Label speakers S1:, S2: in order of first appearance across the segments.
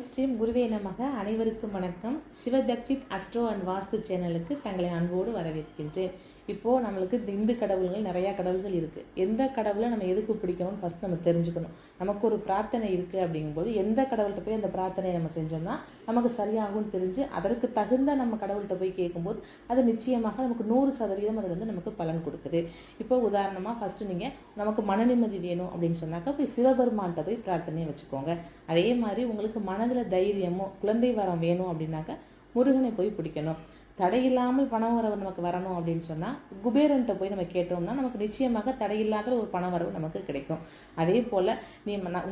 S1: ஸ்ரீம் குருவே நமக. அனைவருக்கும் வணக்கம். சிவதக்ஷித் அஸ்ட்ரோ அண்ட் வாஸ்து சேனலுக்கு தங்களை அன்போடு வரவேற்கின்றேன். இப்போது நம்மளுக்கு இந்து கடவுள்கள் நிறையா கடவுள்கள் இருக்குது. எந்த கடவுளை நம்ம எதுக்கு பிடிக்கணும்னு ஃபஸ்ட் நம்ம தெரிஞ்சுக்கணும். நமக்கு ஒரு பிரார்த்தனை இருக்குது அப்படிங்கும்போது எந்த கடவுள்கிட்ட போய் அந்த பிரார்த்தனையை நம்ம செஞ்சோம்னா நமக்கு சரியாகும்னு தெரிஞ்சு அதற்கு தகுந்த நம்ம கடவுள்கிட்ட போய் கேட்கும்போது அது நிச்சயமாக நமக்கு 100% அது வந்து நமக்கு பலன் கொடுக்குது. இப்போ உதாரணமாக ஃபஸ்ட்டு நீங்கள் நமக்கு மன நிம்மதி வேணும் அப்படின்னு சொன்னாக்கா போய் சிவபெருமான்கிட்ட போய் பிரார்த்தனையை வச்சுக்கோங்க. அதே மாதிரி உங்களுக்கு மனதில் தைரியமோ குழந்தை வரம் வேணும் அப்படின்னாக்கா முருகனை போய் பிடிக்கணும். தடையில்லாமல் பண வரவு நமக்கு வரணும் அப்படின்னு சொன்னால் குபேரன்ட்ட போய் நம்ம கேட்டோம்னா நமக்கு நிச்சயமாக தடையில்லாத ஒரு பண வரவு நமக்கு கிடைக்கும். அதே போல்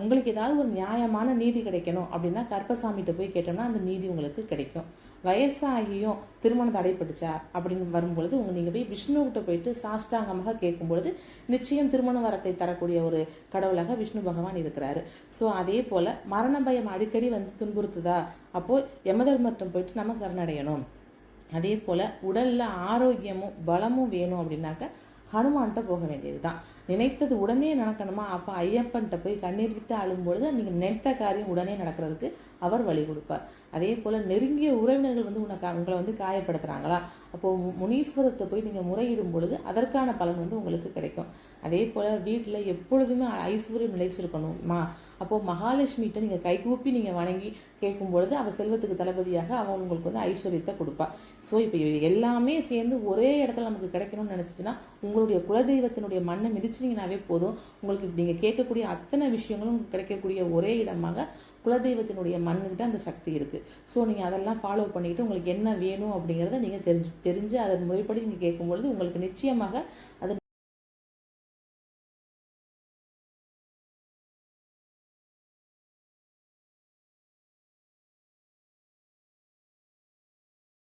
S1: உங்களுக்கு ஏதாவது ஒரு நியாயமான நீதி கிடைக்கணும் அப்படின்னா கருப்பசாமிகிட்ட போய் கேட்டோம்னா அந்த நீதி உங்களுக்கு கிடைக்கும். வயசாகியும் திருமணம் தடைப்பட்டுச்சா அப்படின்னு வரும்பொழுது நீங்கள் போய் விஷ்ணுகிட்ட போயிட்டு சாஷ்டாங்கமாக கேட்கும்பொழுது நிச்சயம் திருமண வரத்தை தரக்கூடிய ஒரு கடவுளாக விஷ்ணு பகவான் இருக்கிறாரு. ஸோ அதே போல் மரண பயம் அடிக்கடி வந்து துன்புறுத்துதா, அப்போது யமதர்மர்கிட்ட போயிட்டு நம்ம சரணடையணும். அதே போல் உடலில் ஆரோக்கியமும் பலமும் வேணும் அப்படின்னாக்க ஹனுமான்கிட்ட போக வேண்டியது தான். நினைத்தது உடனே நடக்கணுமா, அப்போ ஐயப்பன்கிட்ட போய் கண்ணீர் விட்டு அழும்போது நீங்கள் நினைத்த காரியம் உடனே நடக்கிறதுக்கு அவர் வழி கொடுப்பார். அதே போல் நெருங்கிய உறவினர்கள் வந்து உங்களை வந்து காயப்படுத்துகிறாங்களா, அப்போது முனீஸ்வரத்தை போய் நீங்கள் முறையிடும் பொழுது அதற்கான பலன் வந்து உங்களுக்கு கிடைக்கும். அதே போல் வீட்டில் எப்பொழுதுமே ஐஸ்வர்யம் நிலைச்சிருக்கணுமா, அப்போது மகாலட்சுமிகிட்ட நீங்கள் கைகூப்பி நீங்கள் வணங்கி கேட்கும் பொழுது அவள் செல்வத்துக்கு தளபதியாக அவள் உங்களுக்கு வந்து ஐஸ்வர்யத்தை கொடுப்பாள். ஸோ இப்போ எல்லாமே சேர்ந்து ஒரே இடத்துல நமக்கு கிடைக்கணும்னு நினச்சிச்சுன்னா உங்களுடைய குலதெய்வத்தினுடைய மண்ணை மிதிச்சிங்கனாவே போதும். உங்களுக்கு நீங்கள் கேட்கக்கூடிய அத்தனை விஷயங்களும் கிடைக்கக்கூடிய ஒரே இடமாக குலதெய்வத்தினுடைய மண்ணுக்கிட்ட அந்த சக்தி இருக்குது. ஸோ நீங்கள் அதெல்லாம் ஃபாலோ பண்ணிக்கிட்டு உங்களுக்கு என்ன வேணும் அப்படிங்கிறத நீங்கள் தெரிஞ்சு அதன் முறைப்படி நீங்கள் கேட்கும்பொழுது உங்களுக்கு நிச்சயமாக